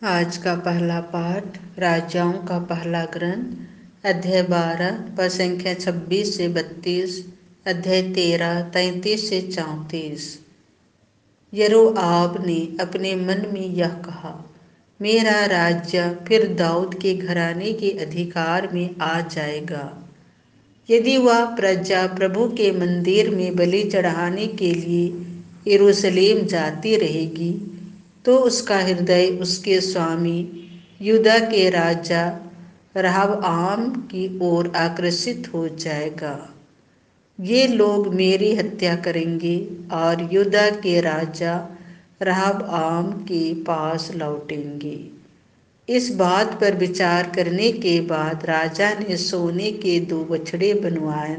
आज का पहला पाठ राजाओं का पहला ग्रंथ अध्याय 12 पद संख्या 26 से 32, अध्याय 13 33 से 34। यरोआब ने अपने मन में यह कहा, मेरा राज्य फिर दाऊद के घराने के अधिकार में आ जाएगा। यदि वह प्रजा प्रभु के मंदिर में बलि चढ़ाने के लिए यरूशलेम जाती रहेगी, तो उसका हृदय उसके स्वामी यूदा के राजा रहबाम की ओर आकर्षित हो जाएगा। ये लोग मेरी हत्या करेंगे और यूदा के राजा रहबाम के पास लौटेंगे। इस बात पर विचार करने के बाद राजा ने सोने के 2 बछड़े बनवाए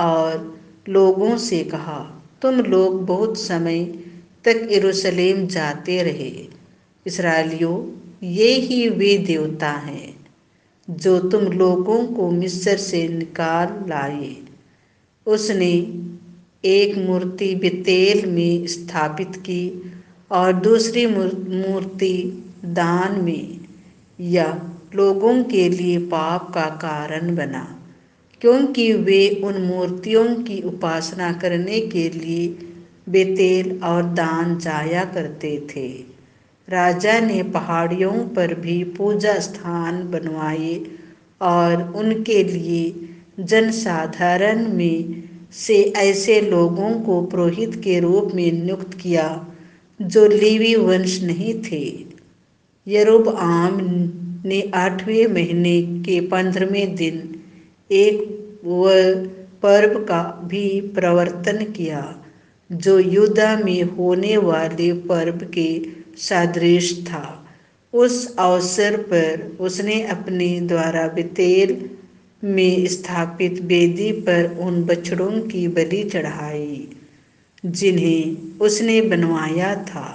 और लोगों से कहा, तुम लोग बहुत समय तक यरूशलेम जाते रहे। इस्राएलियों, ये ही वे देवता हैं जो तुम लोगों को मिस्र से निकाल लाए। उसने एक मूर्ति बेतेल में स्थापित की और दूसरी मूर्ति दान में। यह लोगों के लिए पाप का कारण बना, क्योंकि वे उन मूर्तियों की उपासना करने के लिए बेतेल और दान जाया करते थे। राजा ने पहाड़ियों पर भी पूजा स्थान बनवाए और उनके लिए जनसाधारण में से ऐसे लोगों को पुरोहित के रूप में नियुक्त किया जो लेवी वंश नहीं थे। यरोबआम ने 8वें महीने के 15वें दिन एक पर्व का भी प्रवर्तन किया, जो यूदा में होने वाले पर्व के सदृश था। उस अवसर पर उसने अपने द्वारा बेतेल में स्थापित वेदी पर उन बछड़ों की बलि चढ़ाई जिन्हें उसने बनवाया था।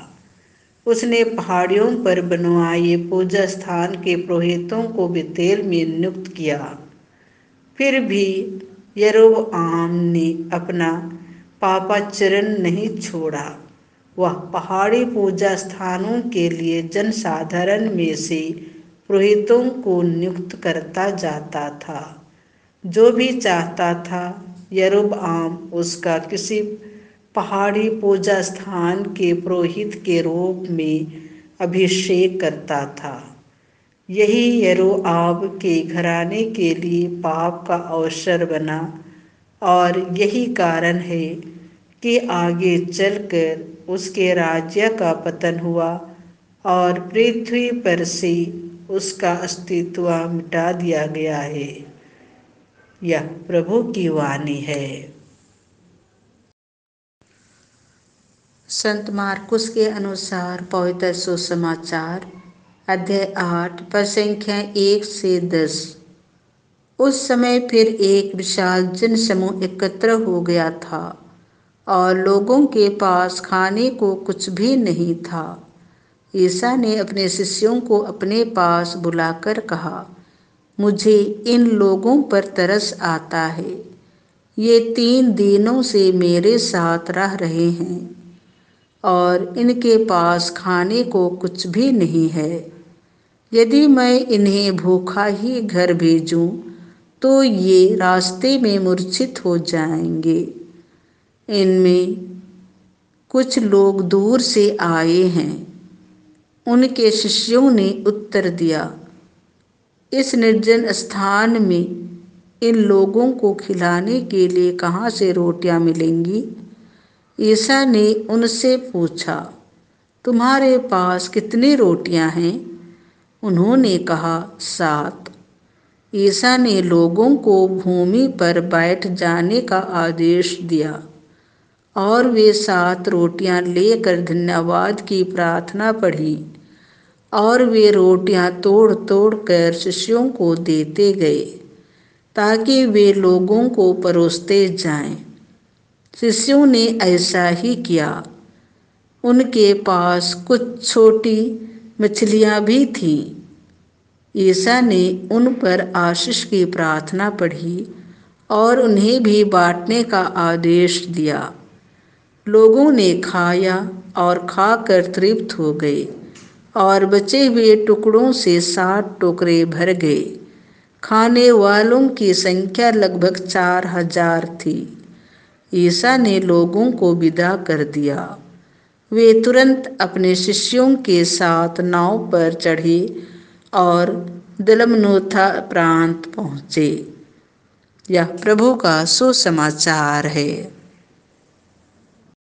उसने पहाड़ियों पर बनवाए पूजा स्थान के पुरोहितों को बेतेल में नियुक्त किया। फिर भी यरोबआम ने अपना पापाचरण नहीं छोड़ा। वह पहाड़ी पूजा स्थानों के लिए जनसाधारण में से पुरोहितों को नियुक्त करता जाता था। जो भी चाहता था, यरोबआम उसका किसी पहाड़ी पूजा स्थान के पुरोहित के रूप में अभिषेक करता था। यही यरोआब के घराने के लिए पाप का अवसर बना और यही कारण है कि आगे चलकर उसके राज्य का पतन हुआ और पृथ्वी पर से उसका अस्तित्व मिटा दिया गया है। यह प्रभु की वाणी है। संत मार्कुस के अनुसार पवित्र सुसमाचार अध्याय 8 पद संख्या 1 से 10। उस समय फिर एक विशाल जनसमूह एकत्र हो गया था और लोगों के पास खाने को कुछ भी नहीं था। ईसा ने अपने शिष्यों को अपने पास बुलाकर कहा, मुझे इन लोगों पर तरस आता है। ये 3 दिनों से मेरे साथ रह रहे हैं और इनके पास खाने को कुछ भी नहीं है। यदि मैं इन्हें भूखा ही घर भेजूं, तो ये रास्ते में मूर्छित हो जाएंगे। इनमें कुछ लोग दूर से आए हैं। उनके शिष्यों ने उत्तर दिया, इस निर्जन स्थान में इन लोगों को खिलाने के लिए कहाँ से रोटियां मिलेंगी? ईसा ने उनसे पूछा, तुम्हारे पास कितनी रोटियां हैं? उन्होंने कहा, 7। ईसा ने लोगों को भूमि पर बैठ जाने का आदेश दिया और वे 7 रोटियां लेकर धन्यवाद की प्रार्थना पढ़ी और वे रोटियां तोड़ तोड़ कर शिष्यों को देते गए ताकि वे लोगों को परोसते जाएं। शिष्यों ने ऐसा ही किया। उनके पास कुछ छोटी मछलियां भी थीं। ईसा ने उन पर आशीष की प्रार्थना पढ़ी और उन्हें भी बांटने का आदेश दिया। लोगों ने खाया और खाकर तृप्त हो गए और बचे हुए टुकड़ों से 60 टोकरे भर गए। खाने वालों की संख्या लगभग 4000 थी। ईसा ने लोगों को विदा कर दिया। वे तुरंत अपने शिष्यों के साथ नाव पर चढ़े और दलमनोथा प्रांत पहुँचे। यह प्रभु का सुसमाचार है।